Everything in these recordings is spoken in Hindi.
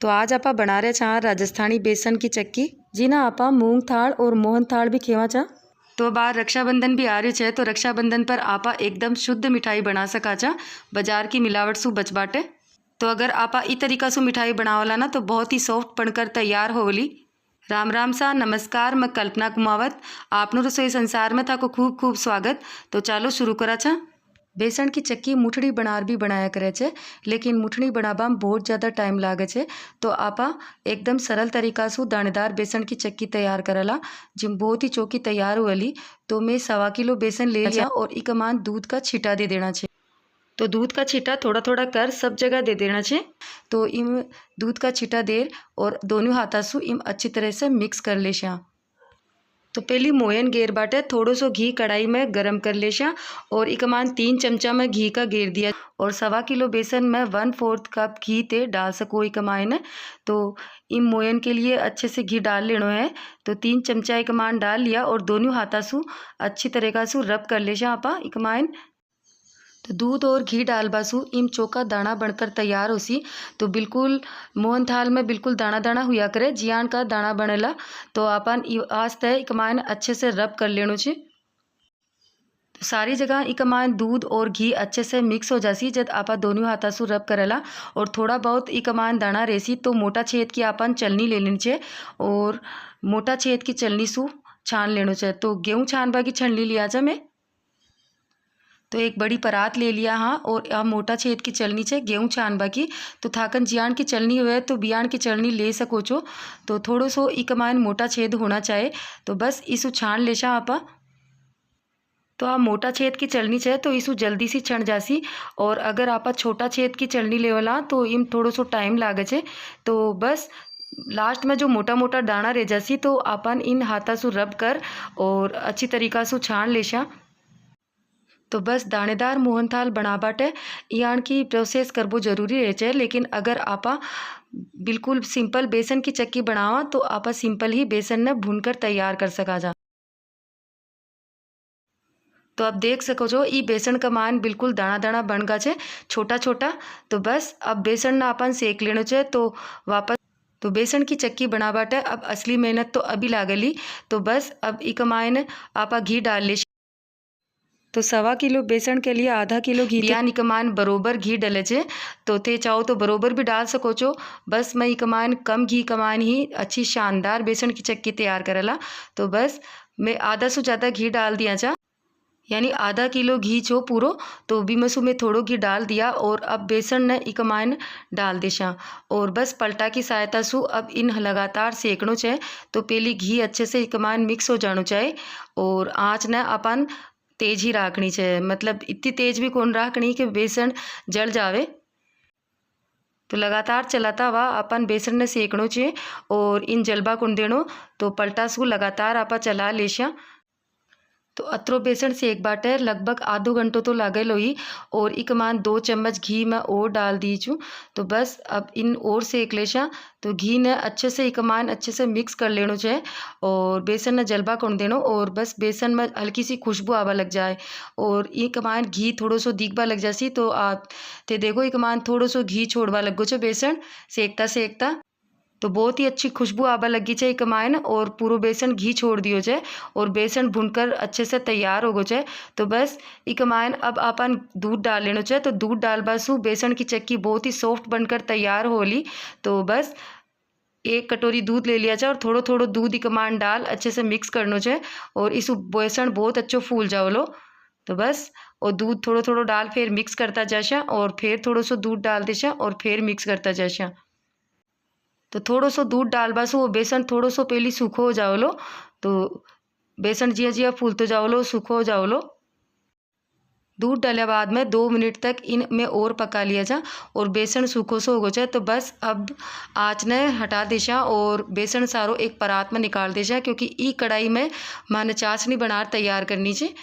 तो आज आपा बना रहे छा राजस्थानी बेसन की चक्की। जी ना आपा मूंग थाल और मोहन थाल भी खेवा छा। तो बार रक्षाबंधन भी आ रही है तो रक्षाबंधन पर आपा एकदम शुद्ध मिठाई बना सका छा, बाजार की मिलावट सु बच बाटे। तो अगर आपा ई तरीका से मिठाई बनावला ना तो बहुत ही सॉफ्ट बनकर तैयार होवली। राम राम सा नमस्कार, मैं कल्पना कुमावत आपनो रसोई संसार में था को खूब खूब स्वागत। तो चालो शुरू करा छा। बेसन की चक्की मुठड़ी बनार भी बनाया करे छे, लेकिन मुठड़ी बनाबा में बहुत ज़्यादा टाइम लागे छे। तो आपा एकदम सरल तरीका से दानेदार बेसन की चक्की तैयार करला जिम बहुत ही चौकी तैयार हुअली। तो मैं 1.25 किलो बेसन ले लिया और एक मान दूध का छीटा दे देना छे। तो दूध का छीटा थोड़ा थोड़ा कर सब जगह दे देना छे। तो इम दूध का छीटा दे और दोनों हाथा से इम अच्छी तरह से मिक्स कर ले शा। तो पहली मोयन गेर बाटे थोड़ो सो घी कढ़ाई में गरम कर ले शा और एक मान 3 चमचा में घी का गेर दिया और 1.25 किलो बेसन में 1/4 कप घी ते डाल सको एक मायने। तो इन मोयन के लिए अच्छे से घी डाल लेनो है। तो 3 चमचा एक मान डाल लिया और दोनों हाथा से अच्छी तरीका से रब कर ले शा आपा एक मायन। तो दूध और घी डालबासु इम चोका दाना बनकर तैयार होसी। तो बिल्कुल मोहन थाल में बिल्कुल दाना दाना हुआ करे जियान का दाना बनेला। तो अपन आज तय इकमान अच्छे से रब कर लेनो छे। तो सारी जगह इकमान दूध और घी अच्छे से मिक्स हो जासी जब आपा दोनों हाथा से रब करेला और थोड़ा बहुत इकमान दाना रेसी तो मोटा छेद की अपन चलनी ले लेनी छे और मोटा छेद की चलनी सु छान लेनो छे। तो गेहूँ छानबा की छलनी लिया जा मैं। तो एक बड़ी परात ले लिया हाँ और अब मोटा छेद की चलनी छे गेहूँ छानबा की। तो थाकन जियान की चलनी हुए तो बियान की चलनी ले सको छो। तो थोड़ो सो इकमान मोटा छेद होना चाहे। तो बस इसु छान लेशा आपा। तो आप मोटा छेद की चलनी चाहे तो इसु जल्दी सी छण जासी और अगर आपा छोटा छेद की चलनी लेवला तो इम थोड़ो सो टाइम लागे छे। तो बस लास्ट में जो मोटा मोटा दाना रह जासी तो अपन इन हाथा सु रब कर और अच्छी तरीका से छान लेशा। तो बस दानेदार मोहनथाल बना बाटे यान की प्रोसेस करबो जरूरी रहे छे। लेकिन अगर आपा बिल्कुल सिंपल बेसन की चक्की बनावा तो आपा सिंपल ही बेसन ने भूनकर तैयार कर सका जा। तो आप देख सको जो ई बेसन का मान बिल्कुल दाना दाना बन गा छे छोटा छोटा। तो बस अब बेसन ना अपन सेक लेनो छे। तो वापस तो बेसन की चक्की बना बाटे अब असली मेहनत तो अभी लागली। तो बस अब इक मायने आपा घी डाल ले। तो 1.25 किलो बेसन के लिए आधा किलो घी बियान इकमान बरोबर घी डले छे। तो ते चाहो तो बरोबर भी डाल सको छो। बस मैं इकमान कम घी कमान ही अच्छी शानदार बेसन की चक्की तैयार करेला। तो बस मैं आधा से ज़्यादा घी डाल दिया जा यानी आधा किलो घी छो पूरो। तो भी में थोड़ो घी डाल दिया और अब बेसन ने इकमान डाल देशा और बस पलटा की सहायता से अब इन लगातार सेकनो चाहे। तो पहली घी अच्छे से इकमान मिक्स हो जानो चाहे और आँच ने अपन तेज ही राखनी चाहिए, मतलब इतनी तेज भी कौन राखनी कि बेसन जल जावे। तो लगातार चलाता हुआ अपन बेसन ने सेकनो चाहिए और इन जलबा कुन देनो। तो पलटा सु लगातार आपा चला लेशा। तो अतरो बेसन सेक बाटे लगभग आधो घंटो तो लागे लो ही और एक मान 2 चम्मच घी में और डाल दी चूँ। तो बस अब इन और सेक लेशा। तो घी ने अच्छे से एक मान अच्छे से मिक्स कर लेनो चाहिए और बेसन ने जलबा कौन देनो और बस बेसन में हल्की सी खुशबू आवा लग जाए और एक मान घी थोड़ो सो दिखबा लग जासी। तो आप ते देखो एक मान थोड़ो सो घी छोड़वा लग गो छे बेसन सेकता सेकता। तो बहुत ही अच्छी खुशबू आबा लगी छे एक मायन और पूरो बेसन घी छोड़ दियो छे और बेसन भुनकर अच्छे से तैयार हो गो छे। तो बस एक मायन अब अपन दूध डाल लेनो छे। तो दूध डालबासु बेसन की चक्की बहुत ही सॉफ्ट बनकर तैयार होली। तो बस 1 कटोरी दूध ले लिया जाए और थोड़ो थोड़ो दूध एक मान डाल अच्छे से मिक्स करनो छे और इस बेसन बहुत अच्छो फूल जाओ लो। तो बस और दूध थोड़ो थोड़ो डाल फिर मिक्स करता जाशा और फिर थोड़ो सो दूध डाल देशा और फिर मिक्स करता जाशा। तो थोड़ो सो दूध डालबासु वो बेसन थोड़ो सो पहली सूखो हो जाओ लो। तो बेसन जिया जिया फूलतो जाओ लो सूखो हो जाओ लो। दूध डाले बाद में 2 मिनट तक इन में और पका लिया जा और बेसन सूखो सो हो जाए। तो बस अब आँच ने हटा देशा और बेसन सारो एक परात में निकाल देशा क्योंकि ई कढ़ाई में माने चाशनी बनार तैयार करनी छे।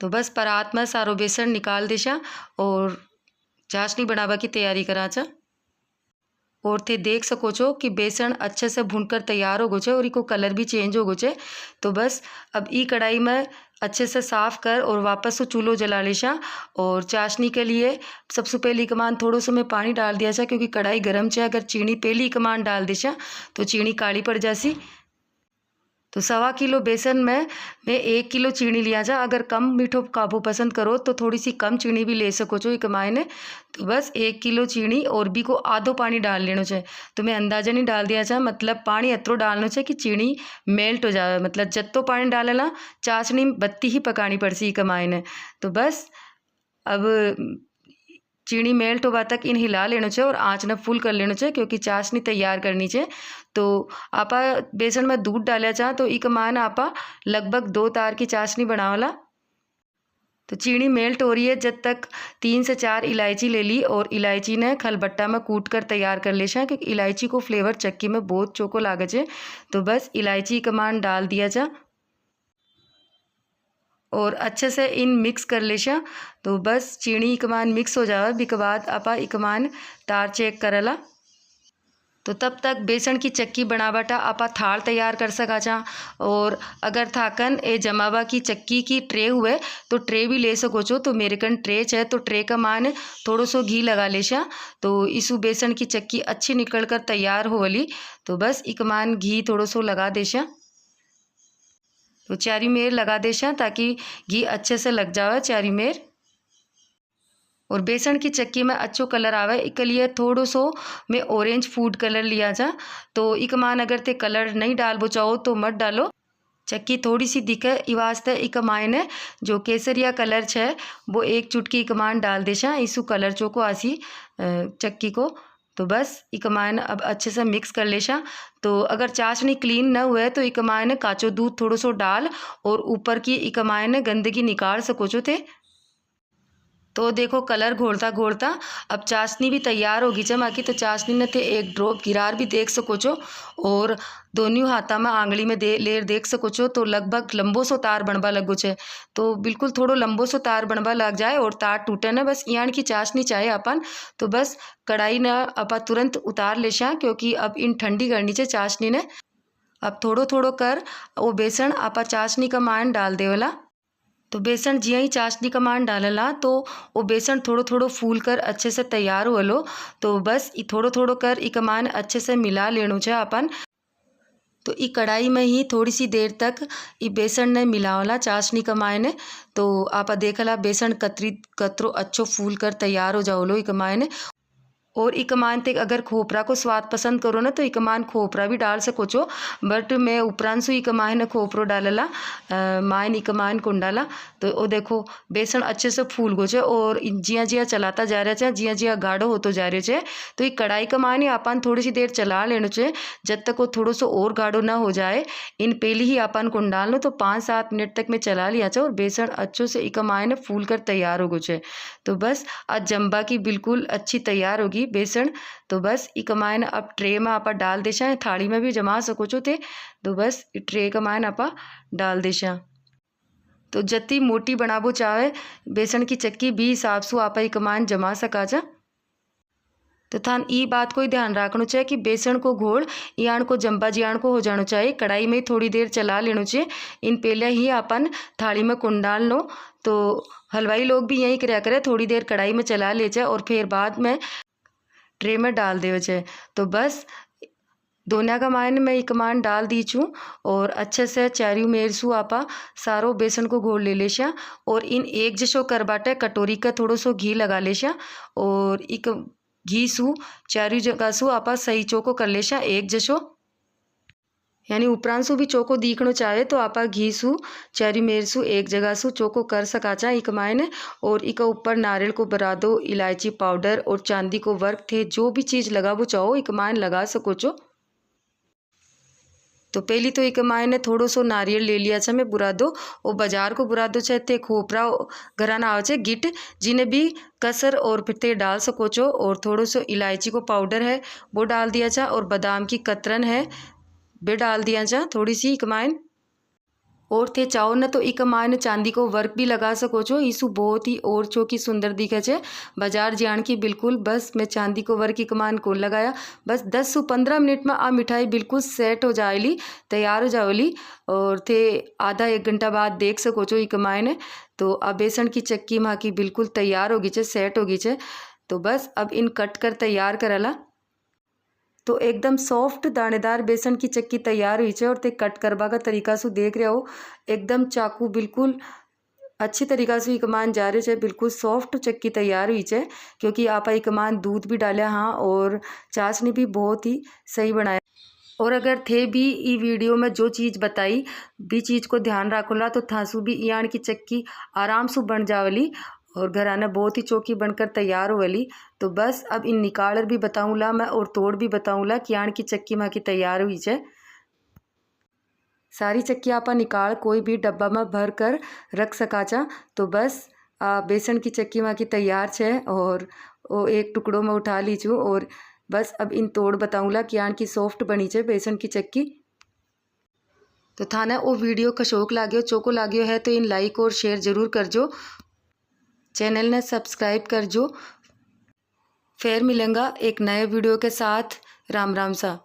तो बस परात में सारो बेसन निकाल देशा और चाशनी बनावा की तैयारी करा जा। और थे देख सको छो कि बेसन अच्छे से भूनकर तैयार हो गो छे और इको कलर भी चेंज हो गो छे। तो बस अब ई कढ़ाई में अच्छे से साफ़ कर और वापस से चूल्हो जला लेशा। और चाशनी के लिए सबसे पहले कमान थोड़ो सो में पानी डाल दिया छा क्योंकि कढ़ाई गर्म छे। अगर चीनी पहली कमान डाल देशा तो चीनी काली पड़ जासी। तो 1.25 किलो बेसन में मैं 1 किलो चीनी लिया जा। अगर कम मीठो काबू पसंद करो तो थोड़ी सी कम चीनी भी ले सको छो एक मायने। तो बस 1 किलो चीनी और भी को आधो पानी डाल लेनो छे। तो मैं अंदाजा नहीं डाल दिया जा, मतलब पानी अतरो डालनो छे कि चीनी मेल्ट हो जाए। मतलब जत्तो पानी डालेला चाशनी बत्ती ही पकानी पड़सी एक मायने। तो बस अब चीनी मेल्ट होवा तक इन हिला लेनो छे और आँच ने फुल कर लेनो छे क्योंकि चाशनी तैयार करनी छे। तो आपा बेसन में दूध डालिया चा तो ई कमान आपा लगभग 2 तार की चाशनी बनावला। तो चीनी मेल्ट हो रही है जब तक 3 से 4 इलायची ले ली और इलायची ने खलबट्टा में कूट कर तैयार कर लेशा क्योंकि इलायची को फ्लेवर चक्की में बहुत चोको लागे छे। तो बस इलायची कमान डाल दिया जा और अच्छे से इन मिक्स कर लेशा। तो बस चीनी कमान मिक्स हो जावे बी के बाद आपा कमान तार चेक करला। तो तब तक बेसन की चक्की बनावटा आपा थाल तैयार कर सका छा। और अगर थाकन ए जमावा की चक्की की ट्रे हुए तो ट्रे भी ले सको छो। तो मेरे कन ट्रे है तो ट्रे का मान थोड़ो सो घी लगा लेशा। तो इसु बेसन की चक्की अच्छी निकल कर तैयार होवली। तो बस इक मान घी थोड़ो सो लगा देशा। तो चारी मेर लगा देशा ताकि घी अच्छे से लग जावे चारी मेर। और बेसन की चक्की में अच्छो कलर आवे इक लिए थोड़ो सो मैं ऑरेंज फूड कलर लिया जा। तो इक मान अगर ते कलर नहीं डालबो चाहो तो मत डालो। चक्की थोड़ी सी दिखे ई वास्ते इक मायने जो केसरिया कलर छे वो 1 चुटकी इक मान डाल देशा। इसु कलर चोको आसी चक्की को। तो बस इक मायने अब अच्छे से मिक्स कर लेशा। तो अगर चाशनी क्लीन न हुए तो इक मायने काचो दूध थोड़ो सो डाल और ऊपर की इक मायने गंदगी निकाल सको छो थे। तो देखो कलर घोलता घोलता अब चाशनी भी तैयार होगी जमा की। तो चाशनी ने थे 1 ड्रॉप गिरार भी देख सको छो और दोनों हाथा में आंगली में लेर देख सको छो। तो लगभग लंबो सो तार बनबा लगो छे। तो बिल्कुल थोड़ो लंबो सो तार बनबा लग जाए और तार टूटे न बस यान की चाशनी चाहे अपन। तो बस कढ़ाई ने अपा तुरंत उतार लेशा क्योंकि अब इन ठंडी करनी छे चाशनी ने। अब थोड़ो थोड़ो कर वो बेसन आपा चाशनी का मान डाल देवला। तो बेसन जिया ही चाशनी का मान डालला तो वो बेसन थोड़ो थोड़ो फूल कर अच्छे से तैयार होलो। तो बस ई थोड़ो थोड़ो कर ई कमान अच्छे से मिला लेनो छे अपन। तो ई कढ़ाई में ही थोड़ी सी देर तक ई बेसन ने मिलावला चाशनी का मायने। तो आप देखला बेसन कतरो अच्छो फूल कर तैयार हो जाओलो ई कमायने। और इकमान ते अगर खोपरा को स्वाद पसंद करो ना तो इकमान खोपरा भी डाल सको छो। बट मैं उपरांत सु इकमान खोपरो डालला मायन इकमान कुंड डाला। तो वो देखो बेसन अच्छे से फूल गो छे और जिया जिया चलाता जा रहा है जिया जिया गाढ़ो होतो जा रहा है। तो ये कढ़ाई का मान ही आपन थोड़ी सी देर चला लेनो छे जब तक वो थोड़ो सो और गाढ़ो ना हो जाए। इन पहले ही आपन कुंड डाल लो। तो 5-7 मिनट तक मैं चला लिया छे और बेसन अच्छो से इकमान फूल कर तैयार हो गो छे। तो बस आज जम्बा की बिल्कुल अच्छी तैयार होगी बेसन। तो बस ई कमायन अब ट्रे में आपा डाल देशा। थाली में भी जमा सको छो थे। तो बस ट्रे कमायन आपा डाल देशा। तो जत्ती मोटी बनाबो चाहे बेसन की चक्की भी हिसाब से आपा ई कमायन जमा सका जा। तो थान ई बात को ही ध्यान रखना चाहिए कि बेसन को घोल यान को जम्बा जियान को हो जाना चाहिए। कढ़ाई में थोड़ी देर चला लेना चाहिए। इन पहले ही अपन थाली में कुंड डाल लो। तो हलवाई लोग भी यही कराया करे थोड़ी देर कढ़ाई में चला ले जाए और फिर बाद में ट्रे में डाल दे छे। तो बस दोना का मायने मैं एक मान डाल दी छूँ और अच्छे से चारियों मेरसू आपा सारो बेसन को घोल ले लेशा। और इन एक जशो कर बाटे कटोरी का थोड़ो सो घी लगा लेशा और एक घी सू चारियों जगह सू आपा सही चोको कर लेशा एक जशो। यानी उपरांत सु भी चोको दिखनो चाहे तो आपा घी सु चारी मेर सु एक जगह सु चोको कर सका चा इक मायने। और इका ऊपर नारियल को बरादो इलायची पाउडर और चांदी को वर्क थे जो भी चीज़ लगाबो चाहो इक मायन लगा सको छो। तो पहली तो एक मायने थोड़ो सो नारियल ले लिया छे मैं बुरादो और बाजार को बुरादो छे ते खोपरा घराना आवे छे गिट जिन्हें भी कसर और फिर ते डाल सको छो। और थोड़ो सो इलायची को पाउडर है वो डाल दिया जा और बादाम की कतरन है वे डाल दिया जा थोड़ी सी कमाइन। और थे चाहो न तो इक मायने चांदी को वर्क भी लगा सको छो। ईसु बहुत ही और छो की सुंदर दिखे छे। बाजार जान की बिल्कुल बस मैं चांदी को वर्क इक मान को लगाया। बस 10 से 15 मिनट में आ मिठाई बिल्कुल सेट हो जाएली, तैयार हो जाएली। और थे आधा 1 घंटा बाद देख सको छो इक मायने। तो अब बेसन की चक्की माँ की बिल्कुल तैयार होगी छे, सेट होगी छे। तो बस अब इन कट कर तैयार करला। तो एकदम सॉफ्ट दानेदार बेसन की चक्की तैयार हुई है। और ते कट करवा का तरीका से देख रहे हो, एकदम चाकू बिल्कुल अच्छी तरीका से इकमान जा रहे है। बिल्कुल सॉफ्ट चक्की तैयार हुई है, क्योंकि आप इकमान दूध भी डाला हाँ, और चाशनी भी बहुत ही सही बनाया। और अगर थे भी ई वीडियो में जो चीज़ बताई भी चीज़ को ध्यान रखोला तो थासू भी यान की चक्की आराम से बन जावली और घराना बहुत ही चौकी बनकर तैयार होवली। तो बस अब इन निकाल भी बताऊँला मैं और तोड़ भी बताऊँला कि यान की चक्की माँ की तैयार हुई है। सारी चक्की आपा निकाल कोई भी डब्बा में भर कर रख सकाचा। तो बस बेसन की चक्की माँ की तैयार है और वो एक टुकड़ों में उठा लीजू। और बस अब इन तोड़ बताऊँला कि यान की सॉफ्ट बनी है बेसन की चक्की। तो थाना वो वीडियो कशोक लाग्यो चोको लाग्यो है तो इन लाइक और शेयर ज़रूर करजो, चैनल ने सब्सक्राइब करजो। फिर मिलेंगा एक नए वीडियो के साथ। राम राम सा।